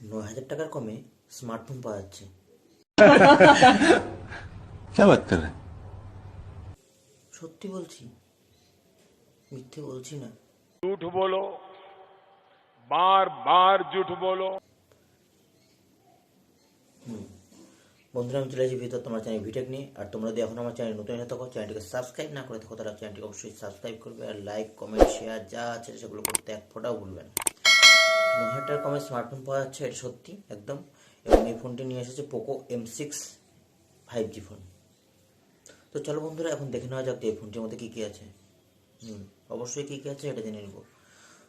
9,000 টাকার কমে স্মার্টফোন পাওয়া যাচ্ছে। क्या बात कर रहे हैं? সত্যি বলছি, মিথ্যে বলছি না। झूठ बोलो, बार बार झूठ बोलो। বন্ধুরা, আমি চলে আসি ভিতর তোমার চ্যানেল ভিটেক নিয়ে। আর তোমরা যদি এখন আমার চ্যানেল নতুন হয়ে থাকো, চ্যানেলটিকে সাবস্ক্রাইব না করে থাকো, তারা চ্যানেলটিকে অবশ্যই সাবস্ক্রাইব করবে। আর লাইক, কমেন্ট, শেয়ার যা আছে সেগুলো করতে এক ফোঁটাও ভুলবেন না। 9,000 টাকার কমে স্মার্টফোন পাওয়া যাচ্ছে, এটা সত্যি একদম। এবং এই ফোনটি নিয়ে এসেছে পোকো M6 5G ফোন। তো চলো বন্ধুরা, এখন দেখে নেওয়া যাক এই ফোনটির মধ্যে কী কী আছে। অবশ্যই কী কী আছে এটা জেনে নেব।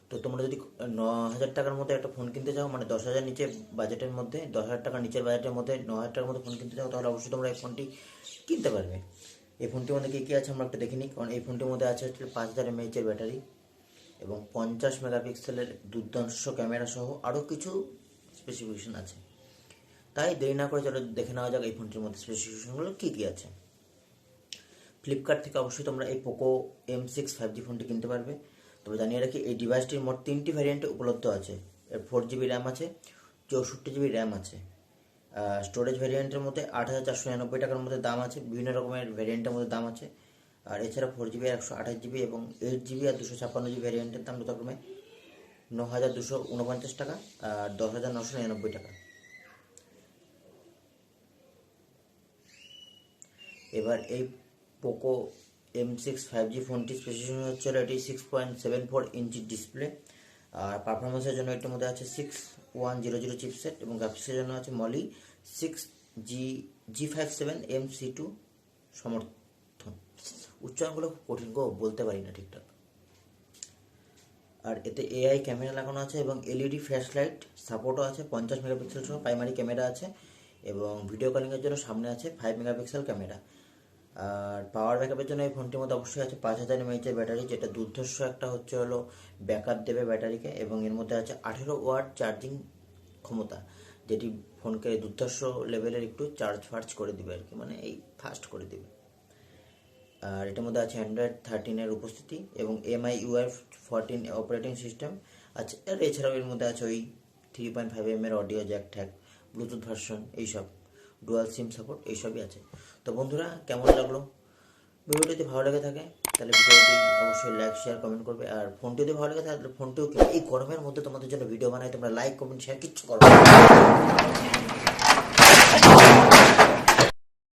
তো তোমরা যদি 9,000 টাকার মধ্যে একটা ফোন কিনতে চাও, মানে 10,000 নিচে বাজেটের মধ্যে, 10,000 টাকার নিচের বাজেটের মধ্যে 9,000 টাকার মধ্যে ফোন কিনতে চাও, তাহলে অবশ্যই তোমরা এই ফোনটি কিনতে পারবে। এই ফোনটির মধ্যে কী কী আছে আমরা একটা দেখে নিই। কারণ এই ফোনটির মধ্যে আছে হচ্ছে 5000 mAh ব্যাটারি এবং 50 মেগাপিক্সেলের দুর্দান্ত ক্যামেরা সহ আরও কিছু স্পেসিফিকেশন আছে। তাই দেরি না করে চলো দেখে নেওয়া যাক এই ফোনটির মধ্যে স্পেসিফিকেশনগুলো কী কী আছে। ফ্লিপকার্ট থেকে অবশ্যই তোমরা এই পোকো M6 5G ফোনটি কিনতে পারবে। তবে জানিয়ে রাখি, এই ডিভাইসটির মোট 3টি ভ্যারিয়েন্টে উপলব্ধ আছে। এর 4GB র্যাম আছে, 64GB র্যাম আছে। স্টোরেজ ভ্যারিয়েন্টের মধ্যে 8,499 টাকার মধ্যে দাম আছে। বিভিন্ন রকমের ভ্যারিয়েন্টের মধ্যে দাম আছে। আর এছাড়া 4GB, 128GB এবং 8GB আর 256GB ভ্যারিয়েন্টের দাম যথাক্রমে 9,249 টাকা আর 10,999 টাকা। এবার এই পোকো M6 5G ফোনটি স্পেসিফিকেশন হচ্ছে এটি 6.74 ইঞ্চি ডিসপ্লে। আর পারফরমেন্সের জন্য এটির মধ্যে আছে 6100 চিপসেট এবং গ্রাফিক্সের জন্য আছে মলি 6G57MC2 সমর্থন। উচ্চারণগুলো খুব কঠিন গো, বলতে পারি না ঠিকঠাক। আর এতে AI ক্যামেরা লাগানো আছে এবং LED ফ্ল্যাশ লাইট সাপোর্টও আছে। 50 মেগাপিক্সেল সহ প্রাইমারি ক্যামেরা আছে এবং ভিডিও কলিংয়ের জন্য সামনে আছে 5 মেগাপিক্সেল ক্যামেরা। আর পাওয়ার ব্যাকআপের জন্য এই ফোনটির মধ্যে অবশ্যই আছে 5000 mAh ব্যাটারি, যেটা দুর্ধর্ষ একটা হচ্ছে হলো ব্যাকআপ দেবে ব্যাটারিকে। এবং এর মধ্যে আছে 18 ওয়াট চার্জিং ক্ষমতা, যেটি ফোনকে দুর্ধর্ষ লেভেলের একটু চার্জ করে দিবে আর কি, মানে এই ফাস্ট করে দিবে। আর এটার মধ্যে আছে Android 13 উপস্থিতি এবং MIUI 14 অপারেটিং সিস্টেম আছে। আর এছাড়াও এর মধ্যে আছে ওই 3.5mm audio Jack tag, Bluetooth version, এইসব ডুয়াল সিম সাপোর্ট এইসবই আছে। তো বন্ধুরা, কেমন লাগলো? ভিডিওটি যদি ভালো লেগে থাকে তাহলে ভিডিওটি অবশ্যই লাইক, শেয়ার, কমেন্ট করবে। আর ফোনটি যদি ভালো লেগে থাকে তাহলে ফোনটিও কিনবে। এই গরমের মধ্যে তোমাদের জন্য ভিডিও বানাই, তোমরা লাইক, কমেন্ট, শেয়ার কিচ্ছু করবে না।